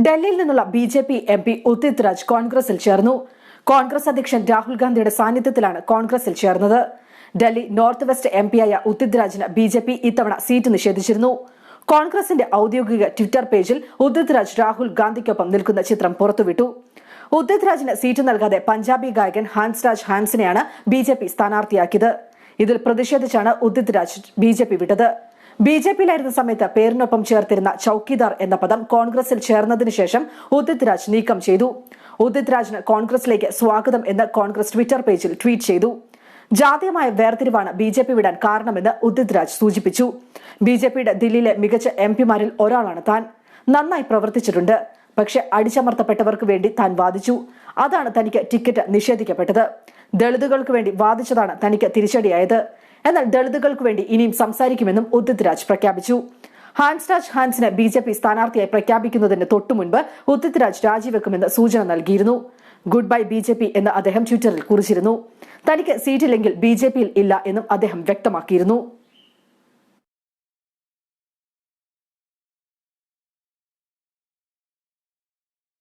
ഡൽഹിയിൽ നിന്നുള്ള BJP. MP. Udit Raj കോൺഗ്രസിൽ ചേർന്നു. കോൺഗ്രസ് അധ്യക്ഷൻ രാഹുൽ ഗാന്ധിയുടെ സാന്നിധ്യത്തിലാണ് കോൺഗ്രസിൽ ചേർന്നത്. ഡൽഹി നോർത്ത് വെസ്റ്റ് എം.പിയായ ഉദിത് രാജിന് ബി.ജെ.പി. ഇത്തവണ സീറ്റ് നിഷേധിച്ചിരുന്നു. കോൺഗ്രസിന്റെ ഔദ്യോഗിക ട്വിറ്റർ പേജിൽ ഉദിത് രാജ് രാഹുൽ ഗാന്ധിക്കൊപ്പം നിൽക്കുന്ന ചിത്രം പുറത്തുവിട്ടു. ഉദിത് രാജിന് സീറ്റ് നൽകാതെ പഞ്ചാബി ഗായകൻ ഹാൻസ്രാജ് ഹാൻസിനെയാണ് ബി.ജെ.പി. സ്ഥാനാർത്ഥിയാക്കിയത്. ഇതിൽ പ്രതിഷേധിച്ചാണ് ഉദിത് രാജ് ബി.ജെ.പി. വിട്ടത്. ബി.ജെ.പിയിലായിരുന്ന സമയത്ത് പേരിനൊപ്പം ചേർത്തിരുന്ന ചൌക്കിദാർ എന്ന പദം കോൺഗ്രസിൽ ചേർന്നതിന് ശേഷം ഉദിത് രാജ് നീക്കം ചെയ്തു. ഉദിത് രാജിന് കോൺഗ്രസിലേക്ക് സ്വാഗതം എന്ന് കോൺഗ്രസ് ട്വിറ്റർ പേജിൽ ട്വീറ്റ് ചെയ്തു. ജാതീയമായ വേർതിരിവാണ് ബി.ജെ.പി. വിടാൻ കാരണമെന്ന് ഉദിത് രാജ് സൂചിപ്പിച്ചു. ബി.ജെ.പിയുടെ ദില്ലിയിലെ മികച്ച എം.പിമാരിൽ ഒരാളാണ് താൻ. നന്നായി പ്രവർത്തിച്ചിട്ടുണ്ട്. പക്ഷെ അടിച്ചമർത്തപ്പെട്ടവർക്ക് വേണ്ടി താൻ വാദിച്ചു. അതാണ് തനിക്ക് ടിക്കറ്റ് നിഷേധിക്കപ്പെട്ടത്. ദളിതുകൾക്ക് വേണ്ടി വാദിച്ചതാണ് തനിക്ക് തിരിച്ചടിയായത്. എന്നാൽ ദളിതുകൾക്ക് വേണ്ടി ഇനിയും സംസാരിക്കുമെന്നും ഉദിത് രാജ് പ്രഖ്യാപിച്ചു. ഹാൻസ്രാജ് ഹാൻസിനെ ബി.ജെ.പി. സ്ഥാനാർത്ഥിയായി പ്രഖ്യാപിക്കുന്നതിന് തൊട്ടുമുൻപ് ഉദിത് രാജ് രാജിവെക്കുമെന്ന് സൂചന നൽകിയിരുന്നു. Good bye BJP. എന്ന് അദ്ദേഹം ട്വിറ്ററിൽ കുറിച്ചിരുന്നു. തനിക്ക് സീറ്റില്ലെങ്കിൽ ബി.ജെ.പിയിൽ ഇല്ല എന്നും അദ്ദേഹം വ്യക്തമാക്കിയിരുന്നു.